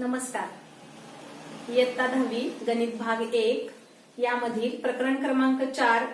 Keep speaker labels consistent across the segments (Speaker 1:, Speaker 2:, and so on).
Speaker 1: नमस्कार. इयत्ता 10वी गणित भाग 1 यामधील प्रकरण क्रमांक 4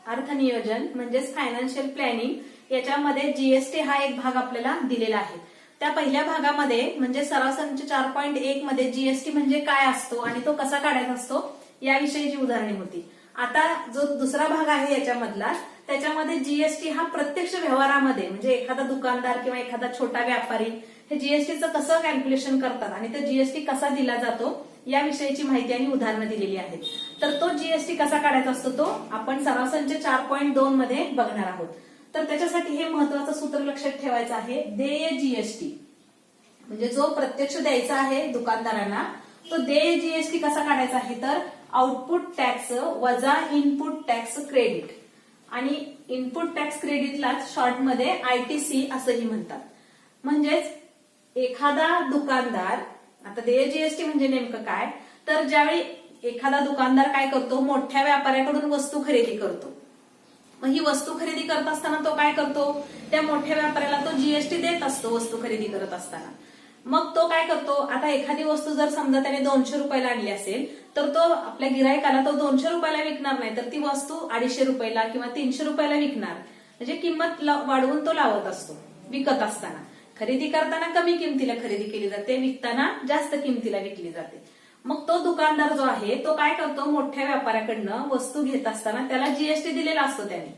Speaker 1: अर्थनियोजन म्हणजेच फायनान्शियल प्लॅनिंग याच्यामध्ये जीएसटी हा एक भाग आपल्याला दिलेला आहे. त्या पहिल्या भागामध्ये म्हणजे सराव संच 4.1 मध्ये जीएसटी म्हणजे काय असतो आणि तो कसा काढायचा असतो याविषयीची उदाहरणे होती. आता जो दुसरा भाग आहे याच्यामधला त्याच्यामध्ये जीएसटी हा प्रत्यक्ष व्यवहारामध्ये म्हणजे एखादा दुकानदार किंवा एखादा छोटा व्यापारी हे जीएसटीचं कसं कॅल्क्युलेशन करतात आणि तो जीएसटी कसा दिला जातो याविषयीची माहिती आणि उदाहरणं दिलेली आहेत. तर तो जीएसटी कसा काढायचा असतो तो आपण सराव संच 4.2 मध्ये बघणार आहोत. तर त्याच्यासाठी हे महत्वाचं सूत्र लक्षात ठेवायचं आहे. देय जीएसटी म्हणजे जो प्रत्यक्ष द्यायचा आहे दुकानदारांना तो देय जीएसटी कसा काढायचा आहे तर आउटपुट टॅक्स वजा इनपुट टॅक्स क्रेडिट आणि इनपुट टॅक्स क्रेडिटला शॉर्टमध्ये आयटीसी असंही म्हणतात. म्हणजेच एखादा दुकानदार आता देय जीएसटी म्हणजे नेमकं काय तर ज्यावेळी एखादा दुकानदार काय करतो मोठ्या व्यापाऱ्याकडून वस्तू खरेदी करतो. मग ही वस्तू खरेदी करत असताना तो काय करतो त्या मोठ्या व्यापाऱ्याला तो जीएसटी देत असतो वस्तू खरेदी करत असताना. मग तो काय करतो आता एखादी वस्तू जर समजा त्याने 200 रुपयाला आणली असेल तर तो आपल्या गिरायकाला तो 200 रुपयाला विकणार नाही तर ती वस्तू 250 रुपयाला किंवा 300 रुपयाला विकणार. म्हणजे किंमत वाढवून तो लावत असतो विकत असताना. खरेदी करताना कमी किमतीला खरेदी केली जाते विकताना जास्त किमतीला विकली जाते. मग तो दुकानदार जो आहे तो काय करतो मोठ्या व्यापाऱ्याकडनं वस्तू घेत असताना त्याला जीएसटी दिलेला असतो त्याने.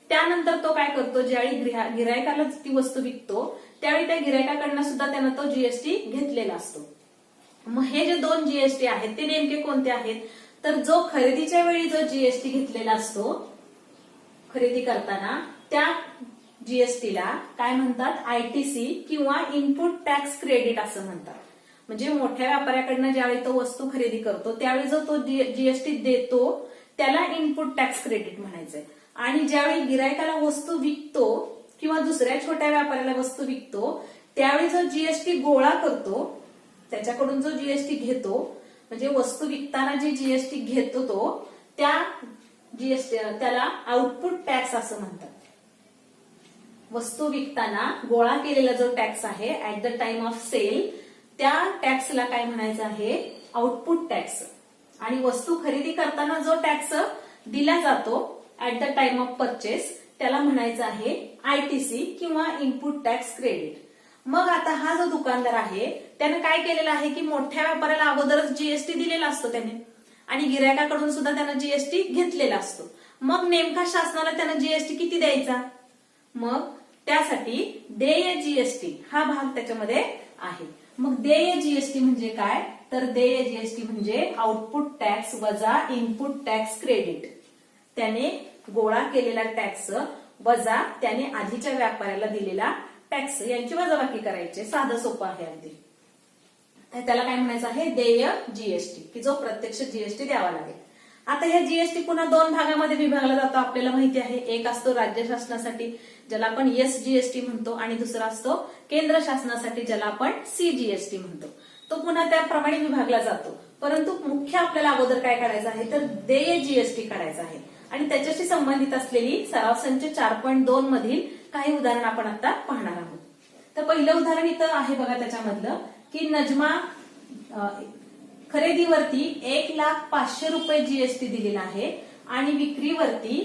Speaker 1: त्यानंतर तो काय करतो ज्यावेळी गिरायकाला ती वस्तू विकतो त्यावेळी त्या गिरायकाकडनं सुद्धा त्यानं तो जीएसटी घेतलेला असतो. मग हे जे दोन जीएसटी आहेत ते नेमके कोणते आहेत तर जो खरेदीच्या वेळी जो जीएसटी घेतलेला असतो खरेदी करताना त्या जीएसटीला काय म्हणतात आयटीसी किंवा इनपुट टॅक्स क्रेडिट असं म्हणतात. म्हणजे मोठ्या व्यापाऱ्याकडनं ज्यावेळी तो वस्तू खरेदी करतो त्यावेळी जो तो जीएसटी देतो त्याला इनपुट टॅक्स क्रेडिट म्हणायचंय. आणि ज्यावेळी गिरायकाला वस्तू विकतो किंवा दुसऱ्या छोट्या व्यापाऱ्याला वस्तू विकतो त्यावेळी जो जीएसटी गोळा करतो त्याच्याकडून जो जीएसटी घेतो म्हणजे वस्तू विकताना जी जीएसटी घेतो तो त्या जीएसटी त्याला आउटपुट टॅक्स असं म्हणतात. वस्तू विकताना गोळा केलेला जो टॅक्स आहे at the time of sale त्या टॅक्सला काय म्हणायचं आहे आउटपुट टॅक्स. आणि वस्तू खरेदी करताना जो टॅक्स दिला जातो at the time of purchase त्याला म्हणायचं आहे आयटीसी किंवा इनपुट टॅक्स क्रेडिट. मग आता हा जो दुकानदार आहे त्याने काय केलेलं आहे की मोठ्या व्यापाऱ्याला अगोदरच जीएसटी दिलेला असतो त्याने आणि गिरायकाकडून सुद्धा त्यानं जीएसटी घेतलेला असतो. मग नेमका शासनाला त्यानं जीएसटी किती द्यायचा मग त्यासाठी देय जीएसटी हा भाग त्याच्यामध्ये आहे. मग देय जीएसटी म्हणजे काय तर देय जीएसटी म्हणजे आउटपुट टॅक्स वजा इनपुट टॅक्स क्रेडिट. त्याने गोळा केलेला टॅक्स वजा त्याने आधीच्या व्यापाऱ्याला दिलेला टॅक्स यांची वजाबाकी करायची. साधं सोपं आहे अगदी. त्याला काय म्हणायचं आहे देय जीएसटी की जो प्रत्यक्ष जीएसटी द्यावा लागेल. आता ह्या जीएसटी पुन्हा दोन भागामध्ये विभागला जातो आपल्याला माहिती आहे. एक असतो राज्य शासनासाठी ज्याला आपण एसजीएसटी म्हणतो आणि दुसरा असतो केंद्र शासनासाठी ज्याला आपण सीजीएसटी म्हणतो. तो पुन्हा त्याप्रमाणे विभागला जातो. परंतु मुख्य आपल्याला अगोदर काय काढायचं आहे तर देय जीएसटी काढायचं आहे. आणि त्याच्याशी संबंधित असलेली सराव संच 4.2 मधील काही उदाहरण आपण आता पाहणार आहोत. तर पहिलं उदाहरण इथं आहे बघा त्याच्यामधलं की नजमा खरेदीवरती 1,05,000 रुपये जीएसटी दिलेला आहे आणि विक्रीवरती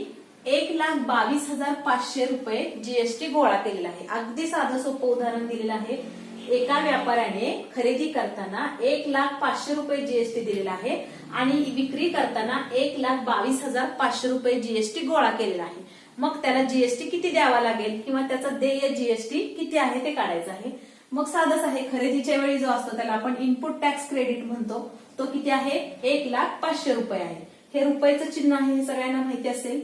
Speaker 1: 1,22,500 रुपये जीएसटी गोळा केलेला आहे. अगदी साधं सोपं उदाहरण दिलेलं आहे. एका व्यापाऱ्याने खरेदी करताना 1,05,000 रुपये जीएसटी दिलेला आहे आणि विक्री करताना 1,22,500 रुपये जीएसटी गोळा केलेला आहे. मग त्याला जीएसटी किती द्यावा लागेल किंवा त्याचा देय जीएसटी किती आहे ते काढायचं आहे. मग साधंच आहे. खरेदीच्या वेळी जो असतो त्याला आपण इनपुट टॅक्स क्रेडिट म्हणतो. तो किती आहे 1,05,000 रुपये आहे. हे रुपयाचं चिन्ह आहे हे सगळ्यांना माहिती असेल.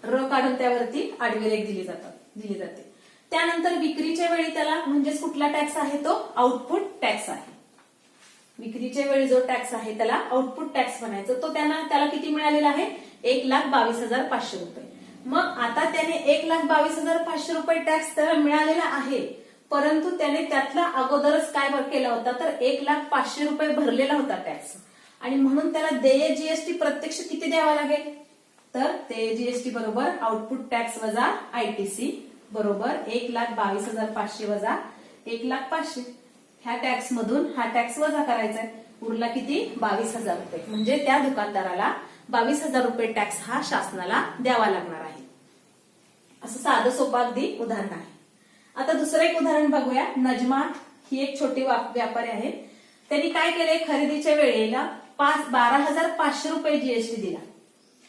Speaker 1: र काढून त्यावरती आडवी रेघ दिली जाते. त्यानंतर विक्रीच्या वेळी त्याला म्हणजेच कुठला टॅक्स आहे तो आउटपुट टॅक्स आहे. विक्रीच्या वेळी जो टॅक्स आहे त्याला आउटपुट टॅक्स म्हणायचं. तो त्याला किती मिळालेला आहे 1,22,500 रुपये. मग आता त्याने 1,22,500 रुपये टॅक्स त्याला मिळालेला आहे परंतु त्याने त्यातला अगोदरच काय केला होता तर 1,05,000 रुपये भरलेला होता टॅक्स आणि म्हणून त्याला देय जीएसटी प्रत्यक्ष किती द्यावा लागेल तर देय जीएसटी बरोबर आउटपुट टॅक्स वजा आयटीसी बरोबर 1,22,500 वजा 1,05,000 ह्या टॅक्स मधून हा टॅक्स वजा करायचा आहे. उरला किती? 22,000 रुपये. म्हणजे त्या दुकानदाराला 22,000 रुपये टॅक्स हा शासनाला द्यावा लागणार आहे. असं साधं सोपं अगदी उदाहरण आहे. आता दुसरं एक उदाहरण बघूया. नजमा ही एक छोटी व्यापारी आहे. त्यांनी काय केलंय? खरेदीच्या वेळेला 12,500 रुपये जीएसटी दिला.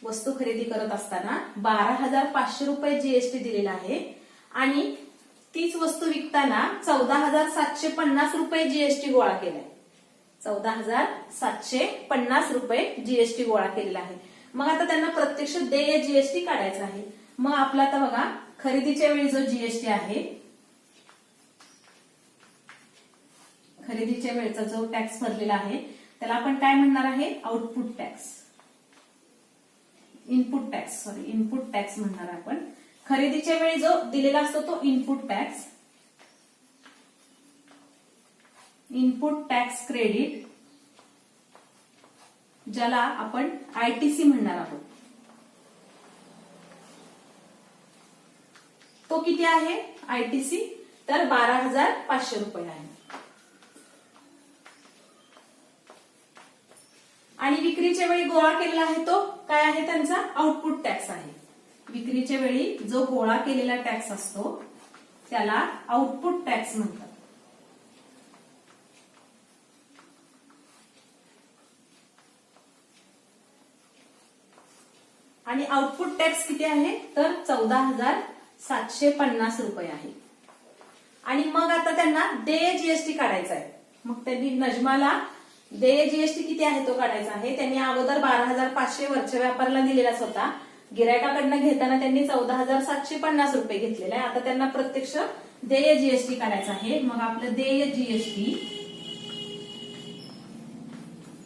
Speaker 1: वस्तू खरेदी करत असताना 12,500 रुपये जीएसटी दिलेला आहे आणि तीच वस्तू विकताना 14,750 रुपये जीएसटी गोळा केलाय. 14,750 रुपये जीएसटी गोळा केलेला आहे. मग आता त्यांना प्रत्यक्ष देय जीएसटी काढायचा आहे. मग आपला आता बघा, खरेदीच्या वेळी जो जीएसटी आहे, खरेदीच्या वेळेचा जो टॅक्स भरलेला आहे त्याला आपण काय म्हणणार आहे? आउटपुट टॅक्स, इनपुट टॅक्स म्हणणार आपण. खरेदीच्या वेळी जो दिलेला असतो तो इनपुट टॅक्स क्रेडिट, ज्याला आपण आयटीसी म्हणणार आहोत. तो किती आहे आयटीसी? तर 12,500 रुपये आहे. आणि विक्रीच्या वेळी गोळा केलेला आहे तो काय आहे? त्यांचा आउटपुट टॅक्स आहे. विक्रीच्या वेळी जो गोळा केलेला टॅक्स असतो त्याला आउटपुट टॅक्स म्हणतात. आणि आउटपुट टॅक्स किती आहे? तर 14,750 रुपये आहे. आणि मग आता त्यांना देय जीएसटी काढायचा आहे. मग त्यांनी नजमाला देय जीएसटी किती आहे तो काढायचा आहे. त्यांनी अगोदर 12,500 वरच्या व्यापाऱ्याला दिलेलाच होता. गिरायकाकडनं घेताना त्यांनी 14,750 रुपये घेतलेले आहे. आता त्यांना प्रत्यक्ष देय जीएसटी काढायचा आहे. मग आपलं देय जीएसटी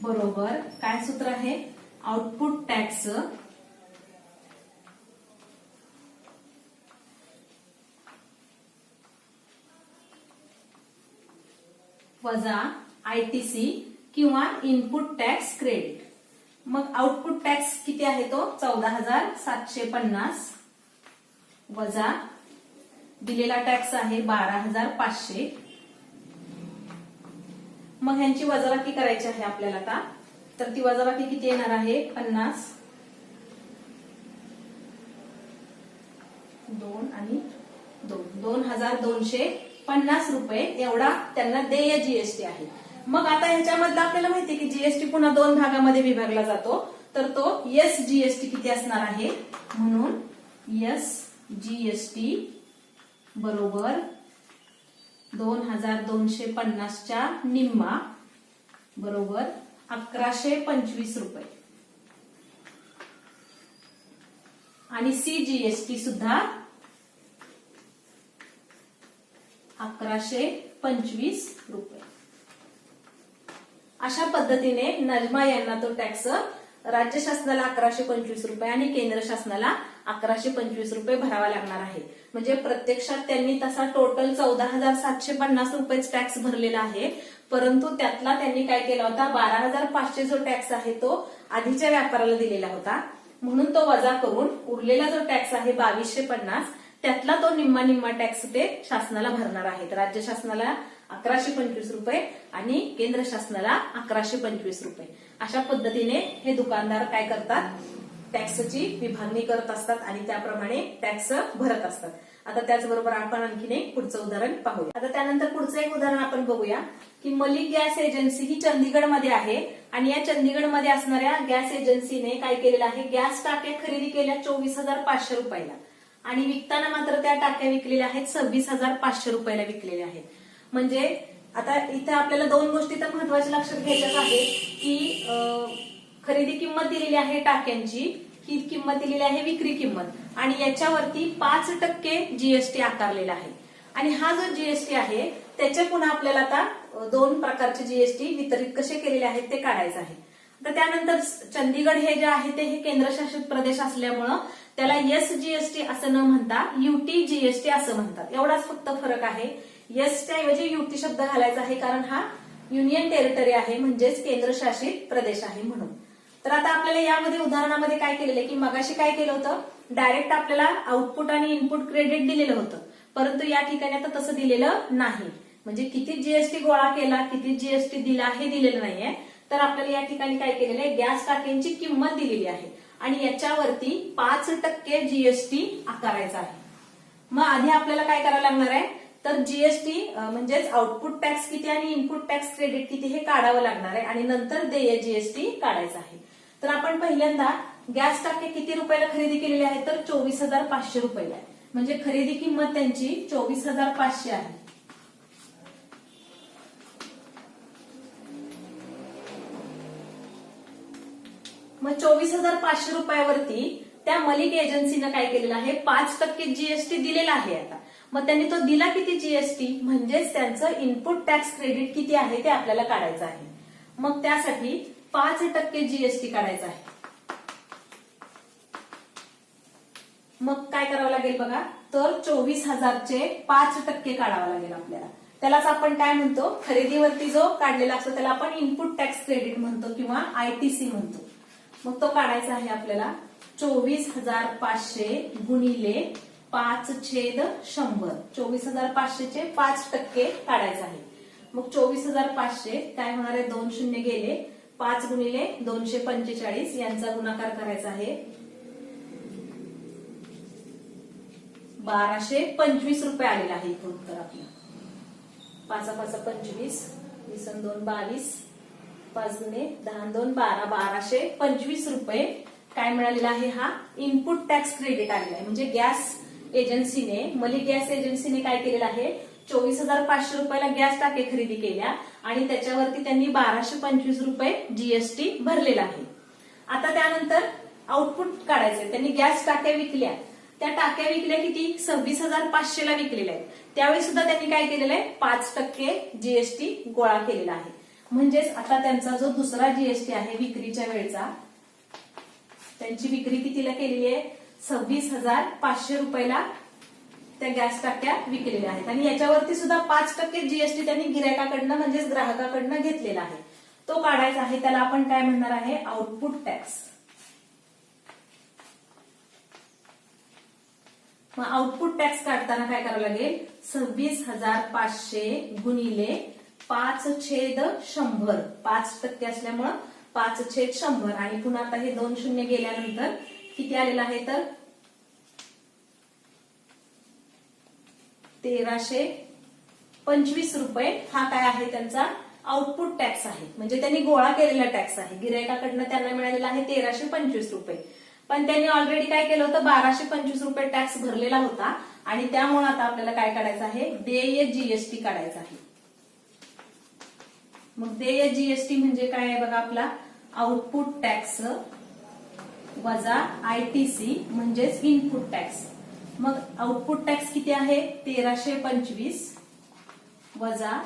Speaker 1: बरोबर काय सूत्र आहे? आउटपुट टॅक्स वजा आयटीसी किंवा इनपुट टॅक्स क्रेडिट. मग आउटपुट टॅक्स किती आहे तो? 14,750 वजा दिलेला टॅक्स आहे 12,500. मग ह्यांची वजाबाकी करायची आहे आपल्याला आता. तर ती वजाबाकी किती येणार आहे? 50, 2 आणि 2, 2,250 रुपये एवढा त्यांना देय जीएसटी आहे. मग आता ह्याच्यामधलं आपल्याला माहितीये की जीएसटी पुन्हा 2 भागामध्ये विभागला जातो. तर तो एस जीएसटी किती असणार आहे? म्हणून एस जीएसटी बरोबर 2,250च्या निम्मा बरोबर 1,125 रुपये. आणि सी जीएसटी सुद्धा 1,125 रुपये. अशा पद्धतीने नजमा यांना तो टॅक्स राज्य शासनाला 1,125 रुपये आणि केंद्र शासनाला 1,125 रुपये भरावा लागणार आहे. म्हणजे प्रत्यक्षात त्यांनी तसा टोटल 14,750 रुपयेच टॅक्स भरलेला आहे. परंतु त्यातला त्यांनी काय केला होता? 12,500 जो टॅक्स आहे तो आधीच्या व्यापाऱ्याला दिलेला होता. म्हणून तो वजा करून उरलेला जो टॅक्स आहे 2,250 त्यातला तो निम्मा टॅक्स ते शासनाला भरणार आहेत. राज्य शासनाला 1,125 रुपये आणि केंद्र शासनाला 1,125 रुपये. अशा पद्धतीने हे दुकानदार काय करतात? टॅक्सची विभागणी करत असतात आणि त्याप्रमाणे टॅक्स भरत असतात. आता त्याचबरोबर आपण आणखीन एक पुढचं उदाहरण पाहूया. आता त्यानंतर पुढचं एक उदाहरण आपण बघूया की मलिक गॅस एजन्सी ही चंदीगडमध्ये आहे आणि या चंदीगडमध्ये असणाऱ्या गॅस एजन्सीने काय केलेलं आहे? गॅस टाक्या खरेदी केल्या 24,500 रुपयाला आणि विकताना मात्र त्या टाक्या विकलेल्या आहेत 26,500 रुपयाला विकलेल्या आहेत. म्हणजे आता इथे आपल्याला 2 गोष्टी तर महत्वाच्या लक्षात घ्यायच्याच आहे की खरेदी किंमत दिलेली आहे टाक्यांची, ही किंमत दिलेली आहे विक्री किंमत आणि याच्यावरती 5% जीएसटी आकारलेला आहे. आणि हा जो जीएसटी आहे त्याच्या पुन्हा आपल्याला आता 2 प्रकारचे जीएसटी वितरित कसे केलेले आहेत ते काढायचं आहे. तर त्यानंतर चंदीगड हे जे आहे ते हे केंद्रशासित प्रदेश असल्यामुळं त्याला एस जीएसटी असं न म्हणता युटी जीएसटी असं म्हणतात. एवढाच फक्त फरक आहे. एसच्या ऐवजी युटी शब्द घालायचा आहे कारण हा युनियन टेरिटरी आहे म्हणजेच केंद्रशासित प्रदेश आहे म्हणून. तर आता आपल्याला यामध्ये उदाहरणामध्ये काय केलेलं आहे की मगाशी काय केलं होतं? डायरेक्ट आपल्याला आउटपुट आणि इनपुट क्रेडिट दिलेलं होतं. परंतु या ठिकाणी आता तसं दिलेलं नाही. म्हणजे किती जीएसटी गोळा केला, किती जीएसटी दिला हे दिलेलं नाहीये. तर आपल्याला या ठिकाणी काय केलेलं आहे, गॅस टाक्यांची किंमत दिलेली आहे आणि याच्यावरती 5% जीएसटी आकारायचा आहे. मग आधी आपल्याला काय करावं लागणार आहे, तर जीएसटी म्हणजेच आउटपुट टॅक्स किती आणि इनपुट टॅक्स क्रेडिट किती हे काढावं लागणार आहे आणि नंतर देय जीएसटी काढायचं आहे. तर आपण पहिल्यांदा गॅस टाके किती रुपयाला खरेदी केलेली आहे, तर 24,500 रुपयाला आहे. म्हणजे खरेदी किंमत त्यांची 24,500 आहे. मग 24,500 रुपयावरती त्या मलिक एजन्सीनं काय केलेलं आहे, 5% जीएसटी दिलेला आहे. आता मग त्यांनी तो दिला किती जीएसटी, म्हणजेच त्यांचं इनपुट टॅक्स क्रेडिट किती आहे ते आपल्याला काढायचं आहे. मग त्यासाठी 5% जीएसटी काढायचा आहे. मग काय करावं लागेल बघा, तर 24,000चे 5% काढावं लागेल आपल्याला. त्यालाच आपण काय म्हणतो, खरेदीवरती जो काढलेला असतो त्याला आपण इनपुट टॅक्स क्रेडिट म्हणतो किंवा आयटीसी म्हणतो. मग तो काढायचा आहे आपल्याला 24,500 गुणिले 5/100. 24,500 चे 5% काढायचं आहे. मग 24,500 काय होणार आहे, 2 शून्य गेले, 5 गुणिले 245 यांचा गुणाकार करायचा आहे. 1,225 रुपये आलेला आहे इथं उत्तर आपलं. 5 5 25, 20 2 22, 5 गुणे 10 2 12, 1,225 रुपये काय मिळालेला आहे, हा इनपुट टॅक्स क्रेडिट आलेला आहे. म्हणजे गॅस एजन्सीने, मलिक गॅस एजन्सीने काय केलेलं आहे, 24,500 रुपयाला गॅस टाके खरेदी केल्या आणि त्याच्यावरती त्यांनी 1,225 रुपये जीएसटी भरलेला आहे. आता त्यानंतर आउटपुट काढायचे. त्यांनी गॅस टाक्या विकल्या, त्या टाक्या विकल्या किती, 26,500 ला विकलेल्या आहेत. त्यावेळी सुद्धा त्यांनी काय केलेलं आहे, 5% जीएसटी गोळा केलेला आहे. म्हणजेच आता त्यांचा जो दुसरा जीएसटी आहे विक्रीच्या वेळचा, त्यांची विक्री कितीला केलेली आहे, 26,500 रुपयाला त्या गॅस टाक्या विकलेल्या आहेत आणि याच्यावरती सुद्धा 5% जीएसटी त्यांनी गिरायकाकडनं म्हणजेच ग्राहकाकडनं घेतलेला आहे. तो काढायचा आहे. त्याला आपण काय म्हणणार आहे, आउटपुट टॅक्स. मग आउटपुट टॅक्स काढताना काय करावं लागेल, 26,500 गुणिले 5/100. 5% असल्यामुळं 5/100 आणि पुन्हा आता हे 2 शून्य गेल्यानंतर किती आलेलं आहे, तर 1,325 रुपये हा काय आहे त्यांचा आउटपुट टॅक्स आहे. म्हणजे त्यांनी गोळा केलेला टॅक्स आहे. गिरायकाकडनं त्यांना मिळालेला आहे 1,325 रुपये. पण त्यांनी ऑलरेडी काय केलं होतं, 1,225 रुपये टॅक्स भरलेला होता आणि त्यामुळे आता आपल्याला काय काढायचं आहे, देय जीएसटी काढायचा आहे. मग देय जीएसटी म्हणजे काय आहे बघा, आपला आउटपुट टॅक्स वजा आयटीसी म्हणजेच इनपुट टॅक्स. मग आउटपुट टॅक्स किती आहे, 1,325 वजा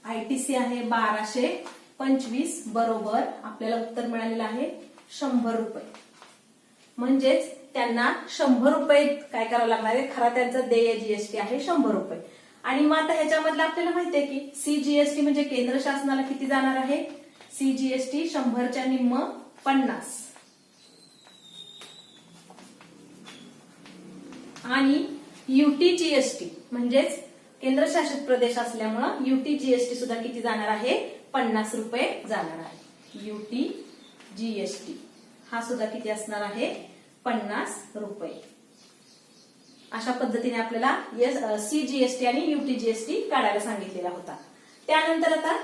Speaker 1: आयटीसी आहे 1,225 बरोबर आपल्याला उत्तर मिळालेलं आहे 100 रुपये. म्हणजेच त्यांना 100 रुपये काय करावं लागणार आहे, खरा त्यांचा देय जीएसटी आहे 100 रुपये. आणि मग आता ह्याच्यामधलं आपल्याला माहितीये की सीजीएसटी म्हणजे केंद्र शासनाला किती जाणार आहे, सीजीएसटी 100च्या निम्म 50 आणि यूटीजीएसटी म्हणजेच केंद्रशासित प्रदेश असल्यामुळं यूटीजीएसटी सुद्धा किती जाणार आहे, 50 रुपये जाणार आहे. यूटीजीएसटी हा सुद्धा किती असणार आहे, 50 रुपये. अशा पद्धतीने आपल्याला सीजीएसटी आणि यूटीजीएसटी काढायला सांगितलेला होता. त्यानंतर आता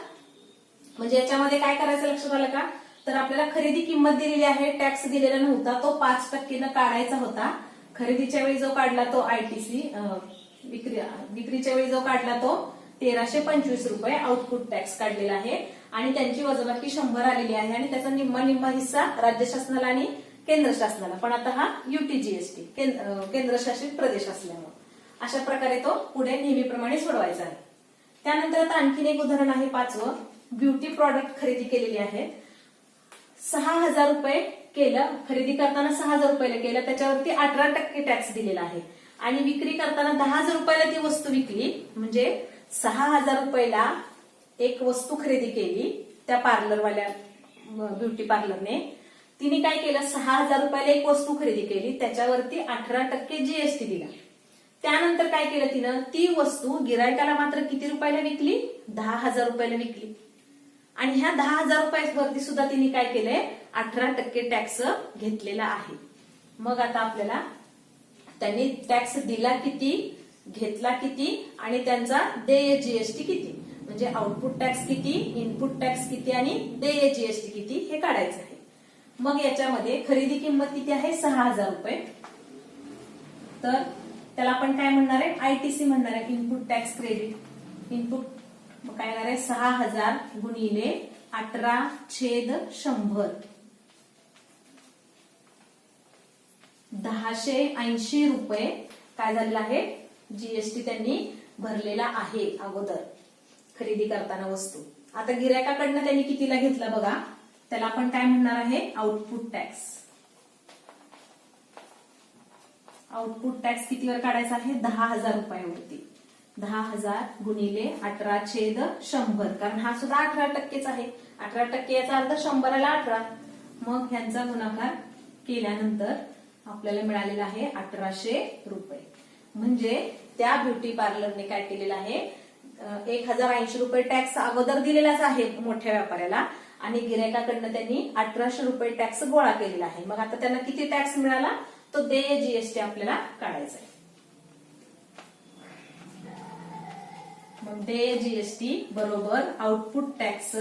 Speaker 1: म्हणजे याच्यामध्ये काय करायचं लक्षात आलं का, तर आपल्याला खरेदी किंमत दिलेली आहे, टॅक्स दिलेला नव्हता, तो 5% काढायचा होता. खरेदीच्या वेळी जो काढला तो आयटीसी, विक्रीच्या वेळी जो काढला तो 1,325 रुपये आउटपुट टॅक्स काढलेला आहे आणि त्यांची वजाबाकी 100 आलेली आहे आणि त्याचा निम्मा हिस्सा राज्य शासनाला आणि केंद्र शासनाला. पण आता हा यूटीजीएसटी केंद्रशासित प्रदेश असल्यामुळे अशा प्रकारे तो पुढे नेहमीप्रमाणे सोडवायचा आहे. त्यानंतर आता आणखीन एक उदाहरण आहे 5वं. ब्युटी प्रॉडक्ट खरेदी केलेली आहे, 6,000 रुपये केलं, खरेदी करताना 6,000 रुपयाला केलं, त्याच्यावरती 18% टॅक्स दिलेला आहे आणि विक्री करताना 10,000 रुपयाला ती वस्तू विकली. म्हणजे 6,000 रुपयाला एक वस्तू खरेदी केली त्या पार्लरवाल्या ब्युटी पार्लरने. तिने काय केलं, 6,000 रुपयाला एक वस्तू खरेदी केली, त्याच्यावरती 18% जीएसटी दिला. त्यानंतर काय केलं तिनं, ती वस्तू गिरायकाला मात्र किती रुपयाला विकली, 10,000 रुपयाला विकली. आणि ह्या 10,000 रुपयावरती सुद्धा तिने काय केलंय, 18% टॅक्स घेतलेला आहे. मग आता आपल्याला त्यांनी टॅक्स दिला किती, घेतला किती आणि त्यांचा देय जीएसटी किती, म्हणजे आउटपुट टॅक्स किती, इनपुट टॅक्स किती आणि देय जीएसटी किती हे काढायचं आहे. मग याच्यामध्ये खरेदी किंमत किती आहे, 6,000 रुपये. तर त्याला आपण काय म्हणणार आहे, आयटीसी म्हणणार आहे, इनपुट टॅक्स क्रेडिट. इनपुट मग काय येणार आहे, 6,000 गुणिले 18/100, 1,080 रुपये काय झालेला आहे, जीएसटी त्यांनी भरलेला आहे अगोदर खरेदी करताना वस्तू. आता गिरायकाकडनं त्यांनी कितीला घेतला बघा, त्याला आपण काय म्हणणार आहे, आउटपुट टॅक्स. आउटपुट टॅक्स कितीवर काढायचा आहे, 10,000 रुपयावरती. 10,000 गुणिले 18/100, कारण हा सुद्धा 18%च आहे. 18% याचा अर्थ 100ला 18. मग ह्यांचा गुणाकार केल्यानंतर आपल्याला मिळालेला आहे 1,800 रुपये. म्हणजे त्या ब्युटी पार्लरने काय केलेलं आहे, 1,080 रुपये टॅक्स अगोदर दिलेलाच आहे मोठ्या व्यापाऱ्याला आणि गिरायकाकडनं त्यांनी 1,800 रुपये टॅक्स गोळा केलेला आहे. मग आता त्यांना किती टॅक्स मिळाला, तो देय जीएसटी आपल्याला काढायचा आहे. मग देय जीएसटी बरोबर आउटपुट टॅक्स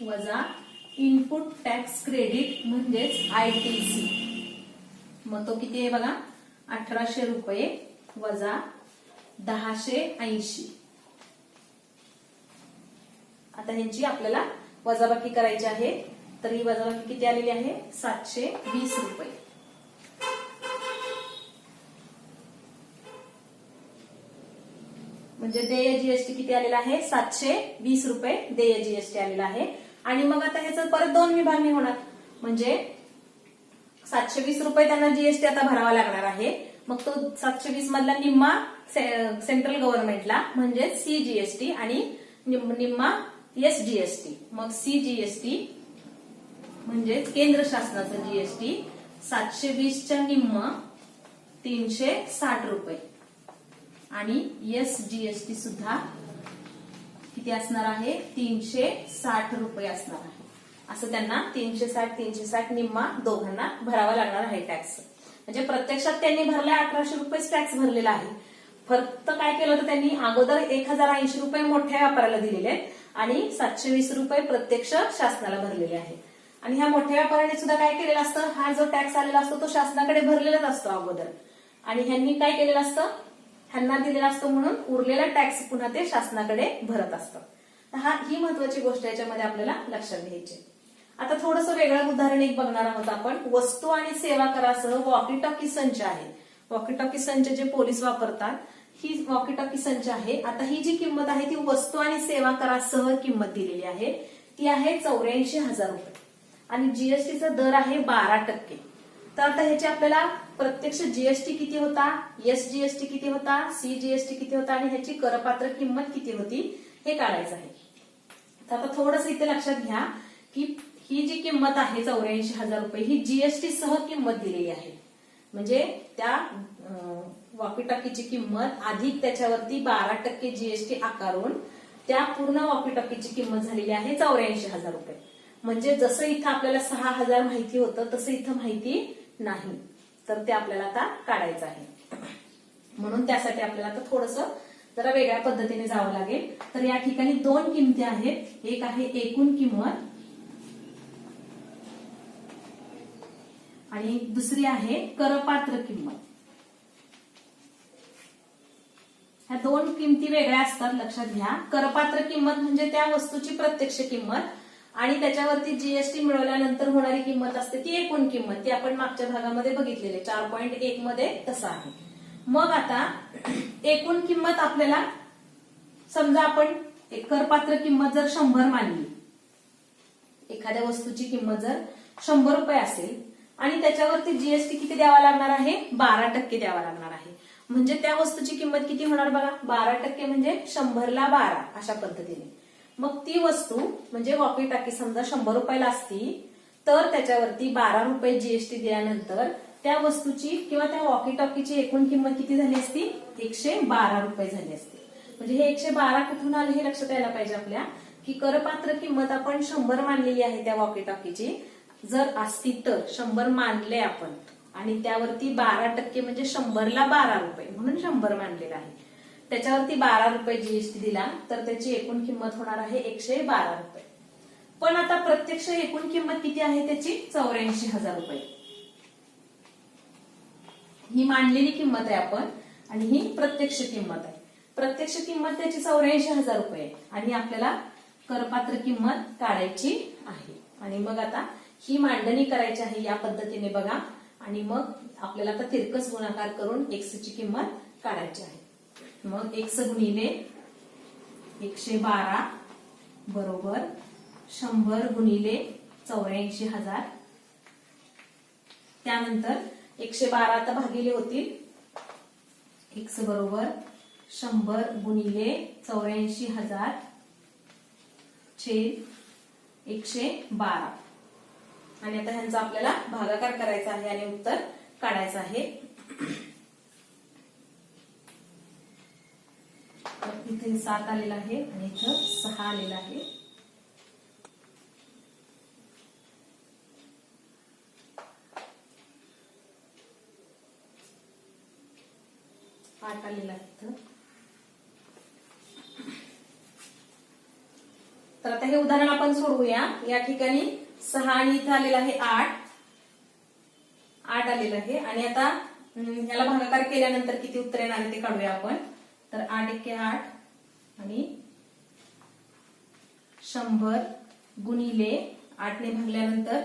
Speaker 1: वजा इनपुट टॅक्स क्रेडिट म्हणजेच आयटीसी. मग तो किती आहे बघा, 1,800 रुपये वजा 1,080. आता ह्यांची आपल्याला वजाबाकी करायची आहे. तर ही वजाबाकी किती आलेली आहे, 720 रुपये. म्हणजे देय जीएसटी किती आलेला आहे, 720 रुपये देय जीएसटी आलेला आहे. आणि मग आता ह्याचं परत 2 विभागणी होणार, म्हणजे 720 रुपये त्यांना जीएसटी आता भरावा लागणार आहे. मग तो 720 मधला निम्मा सेंट्रल गव्हर्नमेंटला म्हणजे सीजीएसटी आणि निम्मा एसजीएसटी. मग सीजीएसटी म्हणजे केंद्र शासनाचं जीएसटी 720च्या निम्म 360 रुपये आणि एसजीएसटी सुद्धा किती असणार आहे, 360 रुपये असणार आहे. असं त्यांना 360 निम्मा दोघांना भरावा लागणार आहे टॅक्स. म्हणजे प्रत्यक्षात त्यांनी भरला 1,800 रुपये टॅक्स भरलेला आहे. फक्त काय केलं तर त्यांनी अगोदर 1,080 रुपये मोठ्या व्यापाऱ्याला दिलेले आणि 720 रुपये प्रत्यक्ष शासनाला भरलेले आहे. आणि ह्या मोठ्या व्यापाऱ्याने सुद्धा काय केलेलं असतं, हा जो टॅक्स आलेला असतो तो शासनाकडे भरलेलाच असतो अगोदर आणि ह्यांनी काय केलेलं असतं, ह्यांना दिलेला असतो म्हणून उरलेला टॅक्स पुन्हा ते शासनाकडे भरत असतं. ही महत्वाची गोष्ट याच्यामध्ये आपल्याला लक्षात घ्यायची. आता थोडंसं वेगळं उदाहरण एक बघणार आहोत आपण. वस्तू आणि सेवा करासह वॉकी टॉकी संच आहे. वॉकी टॉकी संच जे पोलीस वापरतात ही वॉकी टॉकी संच आहे. आता ही जी किंमत आहे ती वस्तू आणि सेवा करासह किंमत दिलेली आहे, ती आहे 84,000 रुपये आणि जीएसटीचा दर आहे 12%. तर आता ह्याची आपल्याला प्रत्यक्ष जीएसटी किती होता, एसजीएसटी किती होता, सीजीएसटी किती होता आणि ह्याची करपात्र किंमत किती होती हे काढायचं आहे. तर आता थोडंसं इथे लक्षात घ्या की ही जी किंमत आहे 84,000 रुपये ही जीएसटी सह किंमत दिलेली आहे. म्हणजे त्या वॉकीटॉकीची किंमत अधिक त्याच्यावरती 12% जीएसटी आकारून त्या पूर्ण वॉकीटॉकीची किंमत झालेली आहे 84,000 रुपये. म्हणजे जसं इथं आपल्याला 6,000 माहिती होतं तसं इथं माहिती नाही. तर ते आपल्याला आता काढायचं आहे. म्हणून त्यासाठी आपल्याला आता थोडंसं जरा वेगळ्या पद्धतीने जावं लागेल. तर या ठिकाणी 2 किमती आहेत. एक आहे एकूण किंमत आणि दुसरी आहे करपात्र किंमत. ह्या 2 किमती वेगळ्या असतात, लक्षात घ्या. करपात्र किंमत म्हणजे त्या वस्तूची प्रत्यक्ष किंमत आणि त्याच्यावरती जीएसटी मिळवल्यानंतर होणारी किंमत असते ती एकूण किंमत. ती आपण मागच्या भागामध्ये बघितलेली 4.1 मध्ये तसं आहे. मग आता एकूण किंमत आपल्याला समजा आपण करपात्र किंमत जर 100 मानली, एखाद्या वस्तूची किंमत जर 100 रुपये असेल आणि त्याच्यावरती जीएसटी किती द्यावा लागणार आहे, 12% द्यावा लागणार आहे. म्हणजे त्या वस्तूची किंमत किती होणार बघा, 12% म्हणजे 100ला 12 अशा पद्धतीने. मग ती वस्तू म्हणजे वॉकी टाकी समजा 100 रुपयाला असती तर त्याच्यावरती 12 रुपये जीएसटी दिल्यानंतर त्या वस्तूची किंवा त्या वॉकी टॉकीची एकूण किंमत किती झाली असती? 112 रुपये झाली असती. म्हणजे हे 112 कुठून आले हे लक्षात यायला पाहिजे आपल्या, की करपात्र किंमत आपण 100 मानलेली आहे त्या वॉकी टॉकीची. जर असती तर 100 मानले आपण आणि त्यावरती 12% म्हणजे 100ला 12 रुपये म्हणून 100 मानलेला आहे. त्याच्यावरती 12 रुपये जीएसटी दिला तर त्याची एकूण किंमत होणार आहे 112 रुपये. पण आता प्रत्यक्ष एकूण किंमत किती आहे त्याची? 84,000 रुपये. ही मांडलेली किंमत आहे आपण आणि ही प्रत्यक्ष किंमत आहे. प्रत्यक्ष किंमत त्याची 84,000 रुपये आणि आपल्याला करपात्र किंमत काढायची आहे. आणि मग आता ही मांडणी करायची आहे या पद्धतीने बघा. आणि मग आपल्याला आता तिरकस गुणाकार करून x ची किंमत काढायची आहे. मग x गुणिले 112 बरोबर 100 गुणिले 84,000. त्यानंतर 112 आता भागिले होतील. x बरोबर 100 गुणिले 84,000 छेद 112. आणि आता ह्यांचा आपल्याला भागाकार करायचा आहे आणि उत्तर काढायचं आहे. इथे 7 आलेला आहे आणि इथं 6 आलेला आहे. आठ आलेला आहे. तर आता हे उदाहरण आपण सोडवूया. या ठिकाणी 6 आणि इथं आलेला आहे 8 आलेलं आहे. आणि आता ह्याला भागाकार केल्यानंतर किती उत्तर येणार आहे ते काढूया आपण. तर 8 एके 8 आणि 100 गुणिले 8 ने भागल्यानंतर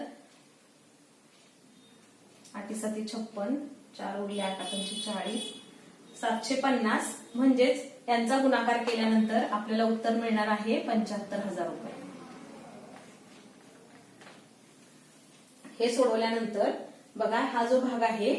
Speaker 1: 8 7 56 4 उरले 8 पंचे 40 750. म्हणजेच यांचा गुणाकार केल्यानंतर आपल्याला उत्तर मिळणार आहे 75,000 रुपये. हे सोडवल्यानंतर बघा हा जो भाग आहे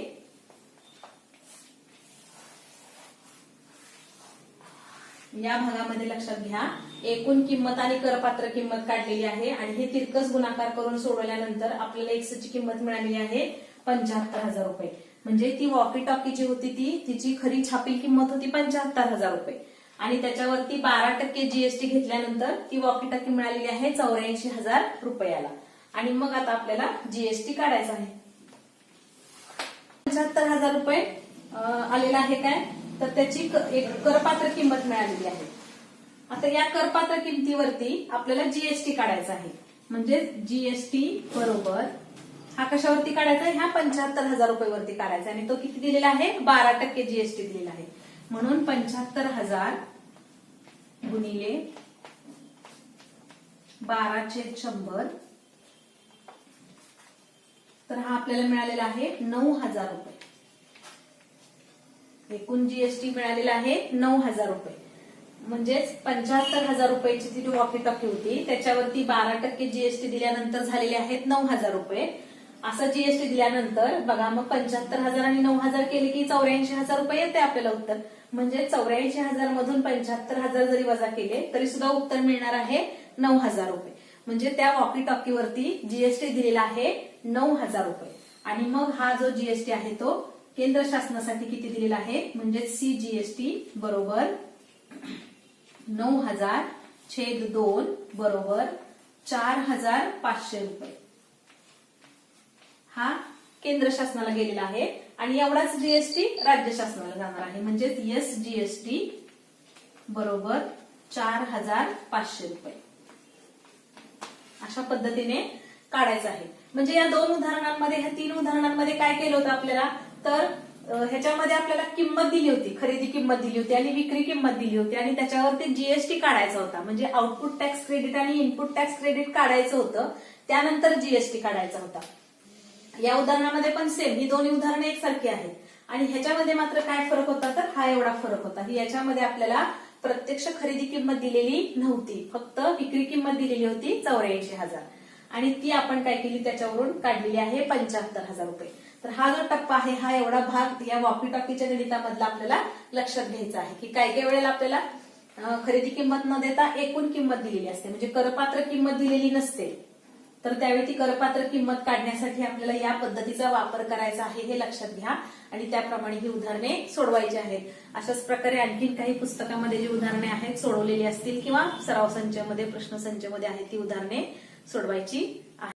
Speaker 1: या भागामध्ये लक्षात घ्या एकूण किंमत आणि करपात्र किंमत काढलेली आहे आणि हे तिरकस गुणाकार करून सोडवल्यानंतर आपल्याला x ची किंमत मिळालेली आहे 75,000 रुपये. म्हणजे ती वॉकी टॉकी जी होती तिची खरी छापील किंमत होती 75,000 रुपये आणि त्याच्यावरती 12% जीएसटी घेतल्यानंतर ती वॉकी टॉकी मिळालेली आहे 84,000 रुपयाला. आणि मग आता आपल्याला जीएसटी काढायचा आहे. 75,000 रुपये आलेला आहे काय तर त्याची एक करपात्र किंमत मिळालेली आहे. आता या करपात्र किमतीवरती आपल्याला जीएसटी काढायचा आहे. म्हणजे जीएसटी बरोबर हा कशावरती काढायचा आहे? ह्या 75,000 रुपयावरती काढायचा आणि तो किती दिलेला आहे? 12% जीएसटी दिलेला आहे. म्हणून 75,000 गुणिले 12/100 तर हा आपल्याला मिळालेला आहे 9,000 रुपये. एकूण जीएसटी मिळालेला आहे 9,000 रुपये. म्हणजेच 75,000 रुपयाची जी वॉकी टॉकी होती त्याच्यावरती 12% जीएसटी दिल्यानंतर झालेले आहेत 9,000 रुपये. असं जीएसटी दिल्यानंतर बघा मग 75,000 आणि 9,000 केले की 84,000 रुपये येते आपल्याला उत्तर. म्हणजे 84,000 मधून 75,000 जरी वजा केले तरी सुद्धा उत्तर मिळणार आहे 9,000 रुपये. म्हणजे त्या वॉकी टॉकीवरती जीएसटी दिलेला आहे 9,000 रुपये. आणि मग हा जो जीएसटी आहे तो केंद्र शासनासाठी किती दिलेला आहे? म्हणजे सीजीएसटी बरोबर 9,000 छेद 2 बरोबर 4,500 रुपये. हा केंद्र शासनाला गेलेला आहे आणि एवढाच जीएसटी राज्य शासनाला जाणार आहे. म्हणजे एसजीएसटी बरोबर 4,500 रुपये. अशा पद्धतीने काढायचं आहे. म्हणजे या 2 उदाहरणांमध्ये ह्या 3 उदाहरणांमध्ये काय केलं होतं आपल्याला तर ह्याच्यामध्ये आपल्याला किंमत दिली होती, खरेदी किंमत दिली होती आणि विक्री किंमत दिली होती आणि त्याच्यावरती जीएसटी काढायचा होता. म्हणजे आउटपुट टॅक्स क्रेडिट आणि इनपुट टॅक्स क्रेडिट काढायचं होतं. त्यानंतर जीएसटी काढायचा होता. या उदाहरणामध्ये पण सेम ही दोन्ही उदाहरणे एकसारखी आहेत. आणि ह्याच्यामध्ये मात्र काय फरक होता तर हा एवढा फरक होता की याच्यामध्ये आपल्याला प्रत्यक्ष खरेदी किंमत दिलेली नव्हती, फक्त विक्री किंमत दिलेली होती 84,000 आणि ती आपण काय केली त्याच्यावरून काढलेली आहे 75,000 रुपये. तर हा जो टप्पा आहे हा एवढा भाग या वॉकी टॉकीच्या गणितामधला आपल्याला लक्षात घ्यायचा आहे की काय काय वेळेला आपल्याला खरेदी किंमत न देता एकूण किंमत दिलेली असते. म्हणजे करपात्र किंमत दिलेली नसते तर त्यावेळी ती करपात्र किंमत काढण्यासाठी आपल्याला या पद्धतीचा वापर करायचा आहे हे लक्षात घ्या आणि त्याप्रमाणे ही उदाहरणे सोडवायची आहेत. अशाच प्रकारे आणखीन काही पुस्तकामध्ये जी उदाहरणे आहेत सोडवलेली असतील किंवा सराव संचामध्ये प्रश्न संचामध्ये आहेत ती उदाहरणे सोडवायची आहेत.